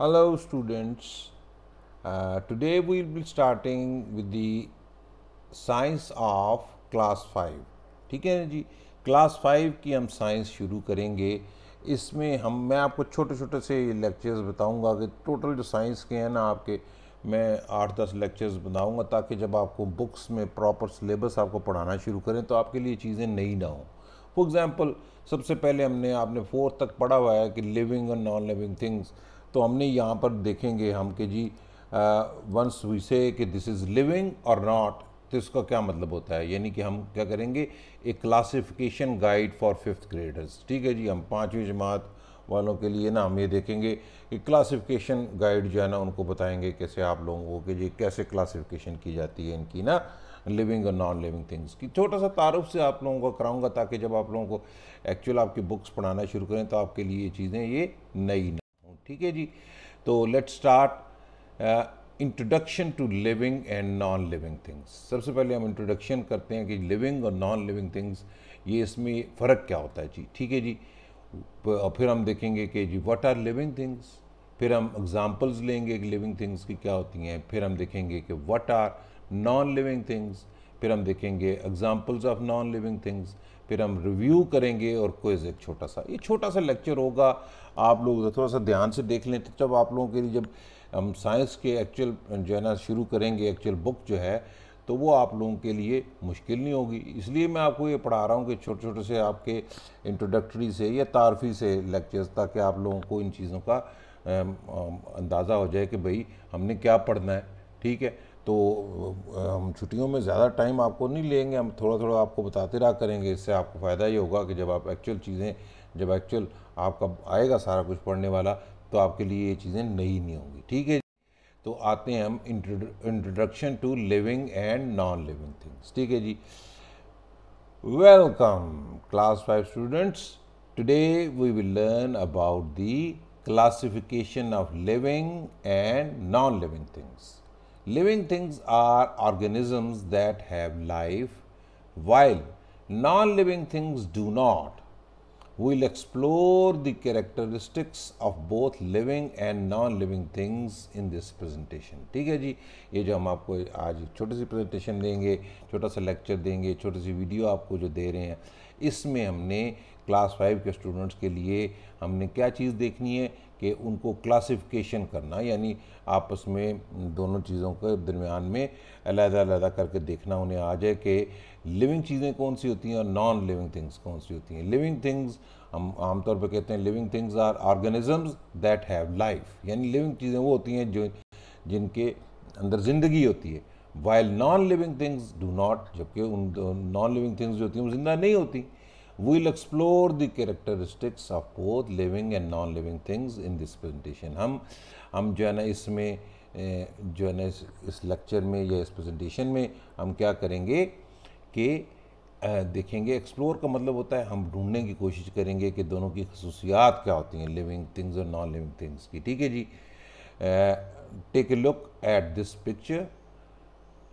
Hello students, today we will be starting with the science of class 5। ठीक है ना जी। Class 5 की हम साइंस शुरू करेंगे। इसमें मैं आपको छोटे छोटे से लेक्चर्स बताऊंगा कि टोटल जो साइंस के हैं ना आपके, मैं 8-10 लेक्चर्स बनाऊंगा ताकि जब आपको बुक्स में प्रॉपर सिलेबस आपको पढ़ाना शुरू करें तो आपके लिए चीज़ें नई ना हों। फॉर एग्ज़ाम्पल, सबसे पहले आपने 4th तक पढ़ा हुआ है कि लिविंग और नॉन लिविंग थिंग्स। तो हमने यहाँ पर देखेंगे हम कि जी वंस वी से कि दिस इज़ लिविंग और नॉट, तो इसका क्या मतलब होता है। यानी कि हम क्या करेंगे, एक classification guide for 5th graders. ठीक है जी। हम 5वीं जमात वालों के लिए ना हम ये देखेंगे कि क्लासिफिकेशन गाइड जो है ना उनको बताएंगे कैसे आप लोगों को कि जी कैसे क्लासिफिकेशन की जाती है इनकी ना लिविंग और नॉन लिविंग थिंग्स की। छोटा सा तारुफ से आप लोगों को कराऊंगा ताकि जब आप लोगों को एक्चुअल आपकी बुक्स पढ़ाना शुरू करें तो आपके लिए ये चीज़ें ये नई ना हों। ठीक है जी। तो let's start introduction to living and non living things. सबसे पहले हम इंट्रोडक्शन करते हैं कि लिविंग और नॉन लिविंग थिंग्स ये इसमें फ़र्क क्या होता है जी। ठीक है जी। और फिर हम देखेंगे कि जी व्हाट आर लिविंग थिंग्स। फिर हम एग्जांपल्स लेंगे कि लिविंग थिंग्स की क्या होती हैं। फिर हम देखेंगे कि what are non living things. फिर हम देखेंगे examples of non living things. फिर हम रिव्यू करेंगे और क्विज एक छोटा सा लेक्चर होगा। आप लोग थोड़ा सा ध्यान से देख लें तो जब आप लोगों के लिए जब हम साइंस के एक्चुअल जो है ना शुरू करेंगे, एक्चुअल बुक जो है, तो वो आप लोगों के लिए मुश्किल नहीं होगी। इसलिए मैं आपको ये पढ़ा रहा हूँ कि छोटे छोटे से आपके इंट्रोडक्टरी से या तारफ़ी से लेक्चर्स, ताकि आप लोगों को इन चीज़ों का अंदाज़ा हो जाए कि भाई हमने क्या पढ़ना है। ठीक है। तो हम छुट्टियों में ज़्यादा टाइम आपको नहीं लेंगे, हम थोड़ा थोड़ा आपको बताते रहा करेंगे। इससे आपको फ़ायदा ये होगा कि जब आप एक्चुअल चीज़ें, जब एक्चुअल आपका आएगा सारा कुछ पढ़ने वाला, तो आपके लिए ये चीज़ें नई नहीं होंगी। ठीक है। तो आते हैं हम introduction to living and non living things. ठीक है जी। Welcome, class 5 students. Today we will learn about the classification of living and non living things. Living things are organisms that have life, while non living things do not. We will explore the characteristics of both living and non-living things in this presentation। ठीक है जी। ये जो हम आपको आज छोटी सी presentation देंगे, छोटा सा लेक्चर देंगे, छोटी सी वीडियो आपको जो दे रहे हैं, इसमें हमने क्लास 5 के स्टूडेंट्स के लिए हमने क्या चीज़ देखनी है कि उनको क्लासिफिकेशन करना, यानी आपस में दोनों चीज़ों के दरमियान में अलग-अलग करके देखना उन्हें आ जाए कि लिविंग चीज़ें कौन सी होती हैं और नॉन लिविंग थिंग्स कौन सी होती हैं। लिविंग थिंग्स हम आमतौर पर कहते हैं living things are organisms that have life, यानी लिविंग चीज़ें वो होती हैं जो जिनके अंदर ज़िंदगी होती है। While non living things do not, जबकि उन नॉन लिविंग थिंग्स जो होती हैं वो जिंदा नहीं होती। We will explore the characteristics of both living and non living things in this presentation. हम जो है ना इसमें जो है ना इस लेक्चर में या इस प्रेजेंटेशन में हम क्या करेंगे कि देखेंगे। एक्सप्लोर का मतलब होता है हम ढूंढने की कोशिश करेंगे कि दोनों की खसूसियात क्या होती हैं, लिविंग थिंग्स और नॉन लिविंग थिंग्स की। ठीक है जी। Take a look at this picture.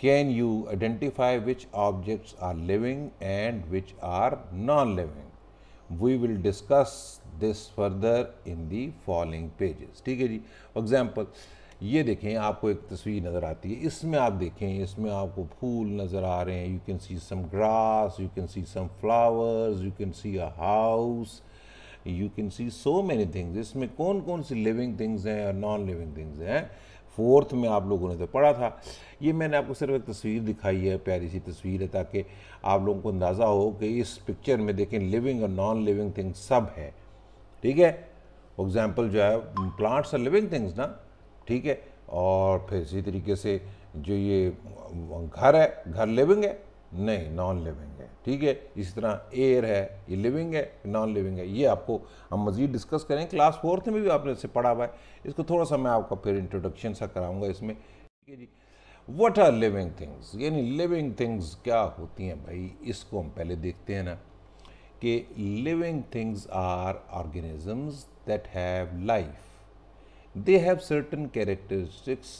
Can you identify which objects are living and which are non living. We will discuss this further in the following pages. ठीक है जी। For example, ये देखें, आपको एक तस्वीर नज़र आती है। इसमें आप देखें, इसमें आपको फूल नज़र आ रहे हैं। You can see some grass, you can see some flowers, you can see a house, you can see so many things. इसमें कौन कौन सी लिविंग थिंग्स हैं और नॉन लिविंग थिंग्स हैं। 4th में आप लोगों ने तो पढ़ा था। ये मैंने आपको सिर्फ एक तस्वीर दिखाई है, प्यारी सी तस्वीर है, ताकि आप लोगों को अंदाज़ा हो कि इस पिक्चर में देखें लिविंग और नॉन लिविंग थिंग्स सब है। ठीक है। फॉर एग्जाम्पल जो है प्लांट्स आर लिविंग थिंग्स ना। ठीक है। और फिर इसी तरीके से जो ये घर है, घर लिविंग है? नहीं, नॉन लिविंग है। ठीक है। इसी तरह एयर है, ये लिविंग है नॉन लिविंग है? ये आपको हम मज़ीद डिस्कस करें। क्लास 4th में भी आपने इससे पढ़ा हुआ है। इसको थोड़ा सा मैं आपका फिर इंट्रोडक्शन सा कराऊंगा इसमें। ठीक है जी। व्हाट आर लिविंग थिंग्स, यानी लिविंग थिंग्स क्या होती हैं भाई, इसको हम पहले देखते हैं ना कि living things are organisms that have life. They have certain characteristics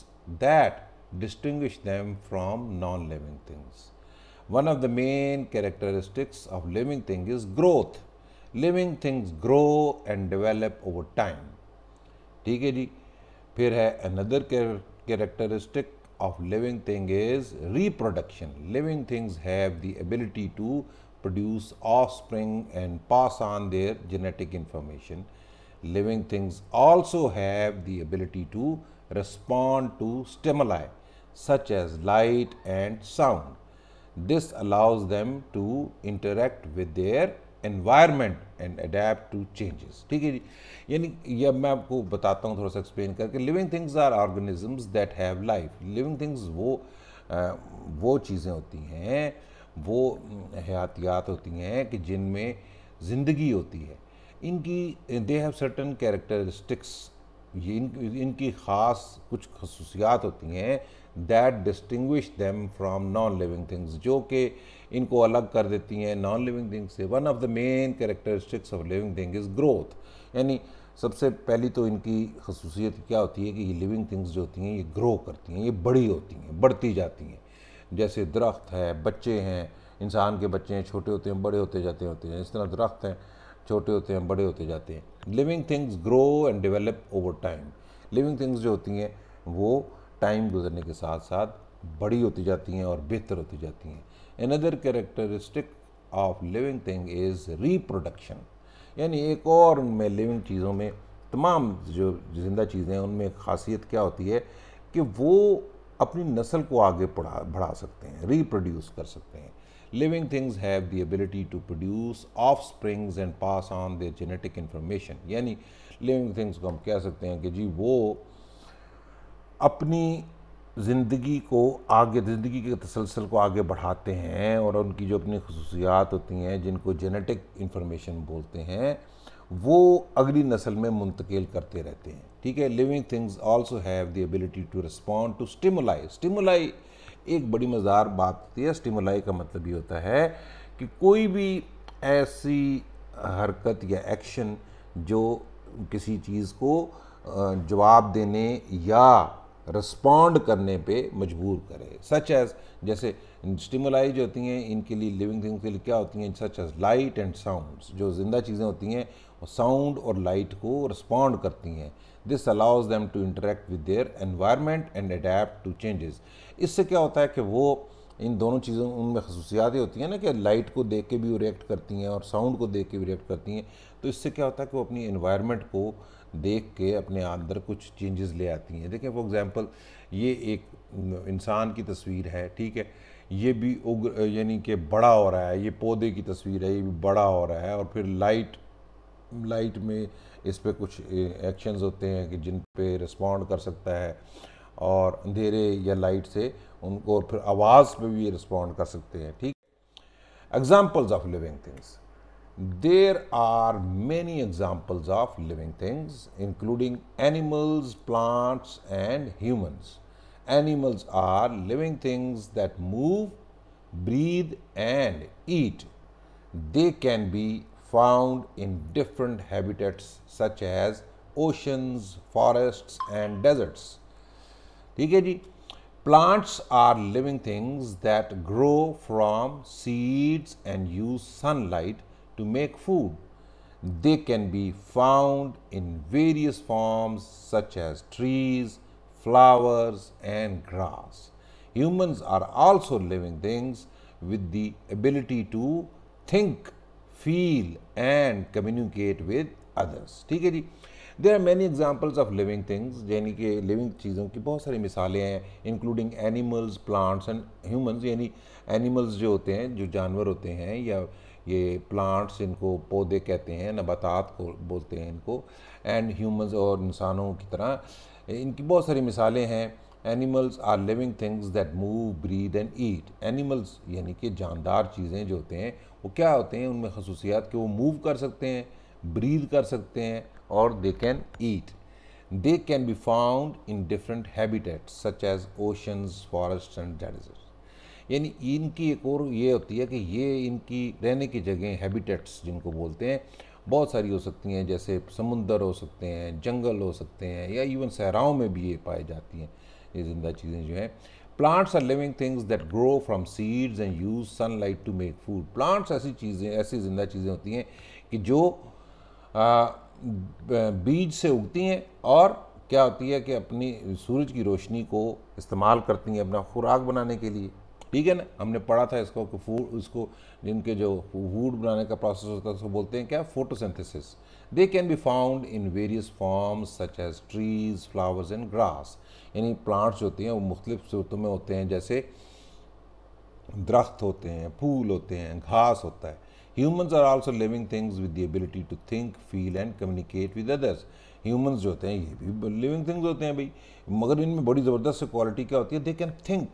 that distinguish them from non-living things. One of the main characteristics of living things is growth. Living things grow and develop over time. ठीक है जी। फिर है another characteristic of living thing is reproduction. Living things have the ability to produce offspring and pass on their genetic information. Living things also have the ability to respond to stimuli such as light and sound. This allows them to interact with their environment and adapt to changes. ठीक है जी, यानी ये मैं आपको बताता हूँ थोड़ा सा एक्सप्लेन करके. Living things are organisms that have life. Living things वो चीज़ें होती हैं, वो हयातियात होती हैं कि जिनमें ज़िंदगी होती है. इनकी दे हैव सर्टन कैरेक्टरिस्टिक्स, ये इनकी ख़ास कुछ खसूसियात होती हैं that distinguish them from non living things, जो कि इनको अलग कर देती हैं नॉन लिविंग थिंग्स से. One of the main characteristics of living thing is growth. यानी सबसे पहली तो इनकी खसूसियत क्या होती है कि ये लिविंग थिंग्स जो होती हैं ये ग्रो करती हैं, ये बड़ी होती हैं, बढ़ती जाती हैं. जैसे दरख्त है, बच्चे हैं, इंसान के बच्चे हैं, छोटे होते हैं बड़े होते जाते हैं. इस तरह दरख्त हैं, छोटे होते हैं बड़े होते जाते हैं. Living things grow and develop over time. Living things जो होती हैं वो टाइम गुजरने के साथ साथ बड़ी होती जाती हैं और बेहतर होती जाती हैं. Another characteristic of living thing is reproduction. यानी एक और उनमें लिविंग चीज़ों में, तमाम जो जिंदा चीज़ें हैं उनमें खासियत क्या होती है कि वो अपनी नस्ल को आगे बढ़ा सकते हैं, रिप्रोड्यूस कर सकते हैं. Living things have the ability to produce offsprings and pass on their genetic information. यानी लिविंग थिंग्स को हम कह सकते हैं कि जी वो अपनी ज़िंदगी को आगे, ज़िंदगी के तसलसल को आगे बढ़ाते हैं और उनकी जो अपनी खसूसियात होती हैं जिनको जेनेटिक इंफॉर्मेशन बोलते हैं वो अगली नस्ल में मुंतकिल करते रहते हैं. ठीक है. Living things also have the ability to respond to stimuli. Stimuli एक बड़ी मज़ेदार बात होती है. स्टिमुलाई का मतलब ये होता है कि कोई भी ऐसी हरकत या एक्शन जो किसी चीज़ को जवाब देने या रिस्पॉन्ड करने पे मजबूर करे. सच एज, जैसे स्टिमुलाई जो होती हैं इनके लिए, लिविंग थिंग्स के लिए क्या होती हैं, such as light and sounds. जो ज़िंदा चीज़ें होती हैं वो साउंड और लाइट को रिस्पॉन्ड करती हैं. This allows them to interact with their environment and adapt to changes. इससे क्या होता है कि वो इन दोनों चीज़ों, उनमें खसूसियातें होती हैं ना कि लाइट को देख के भी वो रिएक्ट करती हैं और साउंड को देख के भी रिएक्ट करती हैं. तो इससे क्या होता है कि वो अपनी एनवायरनमेंट को देख के अपने अंदर कुछ चेंजेस ले आती हैं. देखें फॉर एग्जांपल, ये एक इंसान की तस्वीर है. ठीक है. ये भी यानी कि बड़ा हो रहा है. ये पौधे की तस्वीर है, ये भी बड़ा हो रहा है. और फिर लाइट में इस पे कुछ एक्शंस होते हैं कि जिन पे रिस्पॉन्ड कर सकता है, और अंधेरे या लाइट से उनको, और फिर आवाज़ पे भी रिस्पॉन्ड कर सकते हैं. ठीक. Examples of living things. There are many examples of living things, including animals, plants, and humans. Animals are living things that move, breathe, and eat. They can be found in different habitats such as oceans, forests, and deserts. ठीक है जी. Plants are living things that grow from seeds and use sunlight to make food. They can be found in various forms such as trees, flowers, and grass. Humans are also living things with the ability to think, feel, and communicate with others. ठीक है जी. There are many examples of living things, यानी कि living चीज़ों की बहुत सारी मिसालें हैं, including animals, plants and humans. यानी एनिमल्स जो होते हैं, जो जानवर होते हैं, या ये प्लांट्स, इनको पौधे कहते हैं, नबातात को बोलते हैं इनको, एंड ह्यूमंस, और इंसानों की तरह इनकी बहुत सारी मिसालें हैं. Animals are living things that move, breathe and eat. Animals यानी कि जानदार चीज़ें जो होते हैं वो क्या होते हैं, उनमें खसूसियात कि वो मूव कर सकते हैं, ब्रीद कर सकते हैं, और they can eat. They can be found in different habitats such as oceans, forest and deserts. यानी इनकी एक और ये होती है कि ये इनकी रहने की जगह, हैबिटेट्स जिनको बोलते हैं, बहुत सारी हो सकती हैं. जैसे समुंदर हो सकते हैं, जंगल हो सकते हैं, या इवन सहराओं में भी ये पाई जाती हैं ये ज़िंदा चीज़ें जो हैं. Plants are living things that grow from seeds and use sunlight to make food. Plants ऐसी चीज़ें, ऐसी ज़िंदा चीज़ें होती हैं कि जो बीज से उगती हैं और क्या होती है कि अपनी सूरज की रोशनी को इस्तेमाल करती हैं अपना खुराक बनाने के लिए, ठीक है ना। हमने पढ़ा था इसको कि फूड, इसको जिनके जो फूड बनाने का प्रोसेस होता है उसको बोलते हैं क्या, photosynthesis. They can be found in various forms such as trees, flowers and grass. यानी प्लांट्स होते हैं वो मुख्तलिफ सूरतों में होते हैं, जैसे दरख्त होते हैं, फूल होते हैं, घास होता है। Humans are also living things with the ability to think, feel and communicate with others. Humans जो होते हैं ये भी लिविंग थिंग्स होते हैं भाई, मगर इनमें बड़ी ज़बरदस्त क्वालिटी क्या होती है, they can think,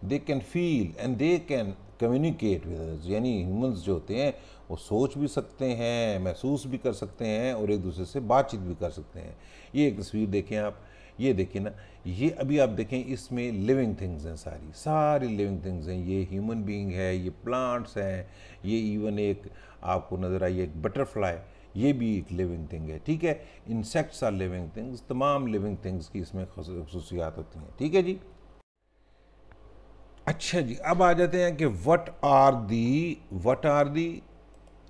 they can feel and they can communicate with others. यानी ह्यूमन्स जो होते हैं वो सोच भी सकते हैं, महसूस भी कर सकते हैं और एक दूसरे से बातचीत भी कर सकते हैं। ये एक तस्वीर देखें आप, ये देखिए ना, ये अभी आप देखें इसमें लिविंग थिंग्स हैं, सारी सारी लिविंग थिंग्स हैं। ये ह्यूमन बीइंग है, ये प्लांट्स हैं, ये इवन एक आपको नज़र आई एक बटरफ्लाई, ये भी एक लिविंग थिंग है, ठीक है। इंसेक्ट्स आर लिविंग थिंग्स, तमाम लिविंग थिंग्स की इसमें खसूसियात होती हैं, ठीक है जी। अच्छा जी, अब आ जाते हैं कि what are the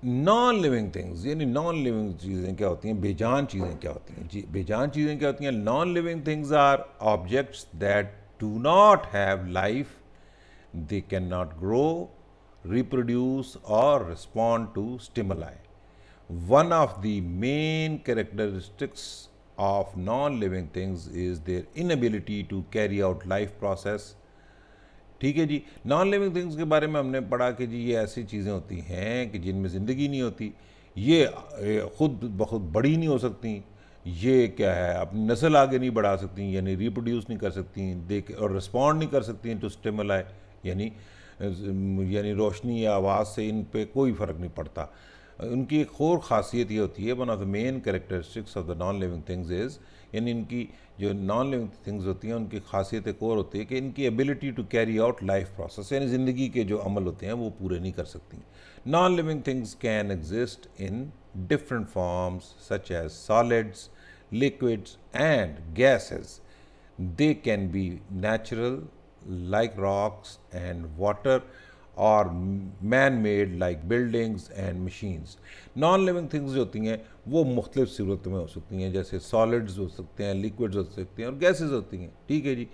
non living things. यानी नॉन लिविंग चीज़ें क्या होती हैं, बेजान चीज़ें क्या होती हैं जी। बेजान चीज़ें क्या होती हैं, non living things are objects that do not have life, they can not grow, reproduce or respond to stimuli. One of the main characteristics of non-living things is their inability to carry out life process. ठीक है जी। Non living things के बारे में हमने पढ़ा कि जी ये ऐसी चीज़ें होती हैं कि जिनमें ज़िंदगी नहीं होती, ये खुद बहुत बड़ी नहीं हो सकती, ये क्या है अपनी नस्ल आगे नहीं बढ़ा सकती, यानी रिप्रोड्यूस नहीं कर सकती, देख और रिस्पॉन्ड नहीं कर सकती टू स्टिमुलाई, यानी रोशनी या आवाज़ से इन पे कोई फ़र्क नहीं पड़ता। उनकी एक और ख़ासियत ये होती है, one of the main characteristics of the non living things is, यानी इनकी जो नॉन लिविंग थिंग्स होती हैं उनकी खासियत एक और होती है कि इनकी ability to carry out life process, यानी ज़िंदगी के जो अमल होते हैं वो पूरे नहीं कर सकती। Non living things can exist in different forms such as solids, liquids and gases. They can be natural like rocks and water or man-made like buildings and machines. Non-living things जो होती हैं वो मुख्तलिफ सूरतों में हो सकती हैं, जैसे सॉलिड्स हो सकते हैं, लिक्विड्स हो सकते हैं और गैसेस होती हैं, ठीक है जी।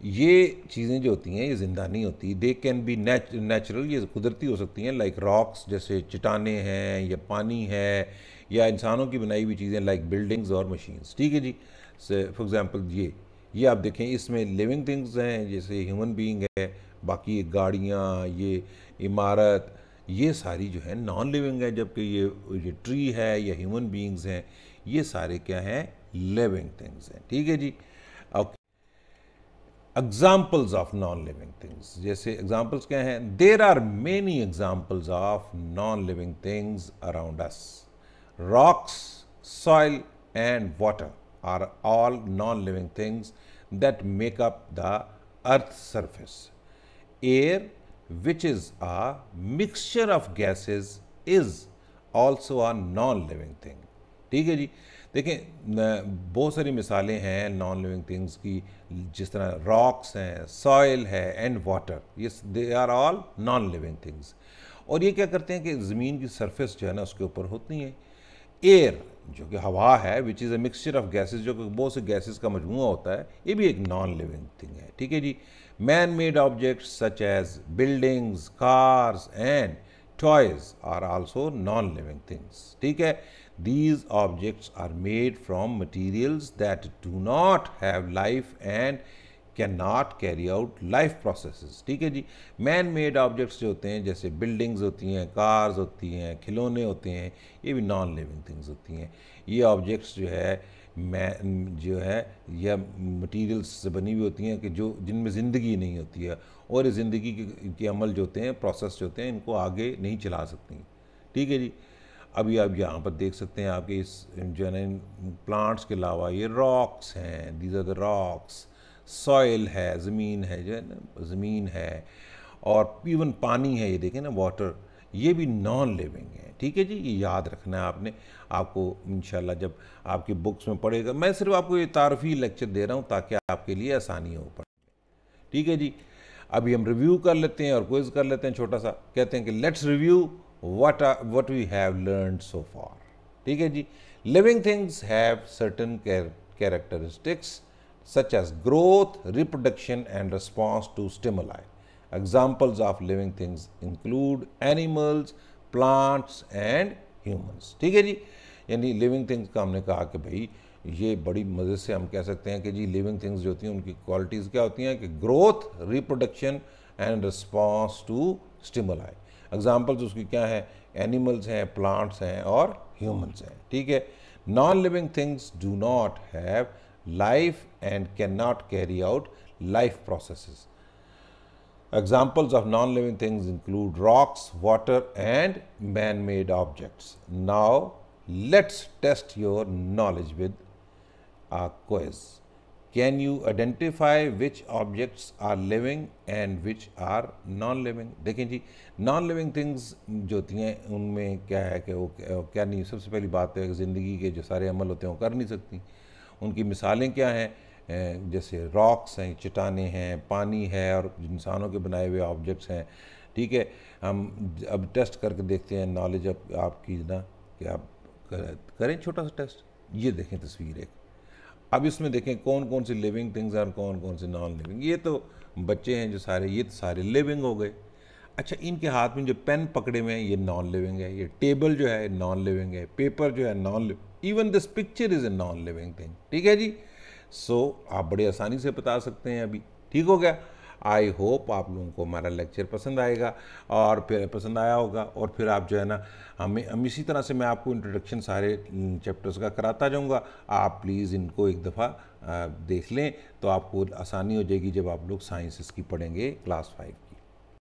ये चीज़ें जो होती हैं ये ज़िंदा नहीं होती। दे कैन बी नेचुरल, ये कुदरती हो सकती हैं, लाइक रॉक्स जैसे चट्टाने हैं या पानी है, या इंसानों की बनाई हुई चीज़ें लाइक बिल्डिंग्स और मशीन्स, ठीक है जी। फॉर एग्जांपल ये आप देखें इसमें लिविंग थिंग्स हैं, जैसे ह्यूमन बीइंग है, बाकी ये गाड़ियाँ, ये इमारत, ये सारी जो है नॉन लिविंग है, जबकि ये ट्री है या ह्यूमन बीइंग्स हैं, ये सारे क्या हैं, लिविंग थिंग्स हैं, ठीक है जी। Okay, examples of non living things, जैसे एग्जाम्पल्स क्या हैं, there are many examples of non living things around us. Rocks, soil and water are all non-living things that make up the earth's surface. Air, which is a mixture of gases, is also a non-living thing. ठीक है जी। देखें बहुत सारी मिसालें हैं non living things की, जिस तरह रॉक्स हैं, सॉइल है एंड वाटर, ये they are all non living things. और ये क्या करते हैं कि ज़मीन की सरफेस जो है ना उसके ऊपर होती हैं। एयर जो कि हवा है, which is a mixture of gases, जो कि बहुत से गैसेस का मजमूआ होता है, ये भी एक नॉन लिविंग थिंग है, ठीक है जी। Man made objects such as buildings, cars and toys are also non living things, ठीक है। These objects are made from materials that do not have life and can not carry out life processes, ठीक है जी। Man made objects जो होते हैं, जैसे buildings होती हैं, कार्स होती हैं, खिलौने होते हैं, ये भी नॉन लिविंग थिंग्स होती हैं। ये ऑब्जेक्ट्स जो है या मटीरियल्स से बनी हुई होती हैं कि जिनमें ज़िंदगी नहीं होती है, और ये ज़िंदगी के अमल जो होते हैं, प्रोसेस जो होते हैं, इनको आगे नहीं चला सकती, ठीक है जी। अभी आप यहाँ पर देख सकते हैं आपके इस जो है ना प्लांट्स के अलावा ये रॉक्स हैं, these are the rocks, soil है, ज़मीन है जो है ना, ज़मीन है, और इवन पानी है, ये देखें ना वाटर, ये भी नॉन लिविंग है, ठीक है जी। ये याद रखना है आपने, आपको इंशाल्लाह जब आपकी बुक्स में पढ़ेगा, मैं सिर्फ आपको ये तारफ़ी लेक्चर दे रहा हूँ ताकि आपके लिए आसानी हो पढ़ने, ठीक है जी। अभी हम रिव्यू कर लेते हैं और क्विज़ कर लेते हैं छोटा सा। कहते हैं कि let's review what we have learned so far, ठीक है जी। Living things have certain characteristics such as growth, reproduction and response to stimuli. Examples of living things include animals, plants and humans. ठीक है जी, यानी लिविंग थिंग्स का हमने कहा कि भाई ये बड़ी मज़े से हम कह सकते हैं कि जी लिविंग थिंग्स जो होती हैं उनकी क्वालिटीज़ क्या होती हैं कि growth, reproduction and response to stimuli. Examples उसकी क्या है, एनिमल्स हैं, प्लांट्स हैं और ह्यूमंस हैं। ठीक है, non living things do not have life and can not carry out life processes. Examples of non-living things include rocks, water and man-made objects. Now, let's test your knowledge with a quiz. Can you identify which objects are living and which are non-living? देखें जी, non-living things जो होती हैं उनमें क्या है कि वो क्या नहीं, सबसे पहली बात है कि ज़िंदगी के जो सारे अमल होते हैं वो कर नहीं सकती। उनकी मिसालें क्या हैं, जैसे रॉक्स हैं, चट्टानें हैं, पानी है और इंसानों के बनाए हुए ऑब्जेक्ट्स हैं। ठीक है, हम अब टेस्ट करके देखते हैं नॉलेज आपकी ना, कि आप करें छोटा सा टेस्ट। ये देखें तस्वीर एक, अब इसमें देखें कौन कौन सी लिविंग थिंग्स हैं और कौन कौन से नॉन लिविंग। ये तो बच्चे हैं जो सारे, ये तो सारे लिविंग हो गए। अच्छा, इनके हाथ में जो पेन पकड़े हुए हैं ये नॉन लिविंग है, ये टेबल जो है नॉन लिविंग है, पेपर जो है non living, even this picture is a non living thing. ठीक है जी, सो आप बड़े आसानी से बता सकते हैं अभी। ठीक हो गया। आई होप आप लोगों को हमारा लेक्चर पसंद आएगा और फिर पसंद आया होगा, और फिर आप जो है ना हम इसी तरह से मैं आपको इंट्रोडक्शन सारे चैप्टर्स का कराता जाऊंगा। आप प्लीज़ इनको एक दफ़ा देख लें तो आपको आसानी हो जाएगी जब आप लोग साइंस इसकी पढ़ेंगे क्लास 5।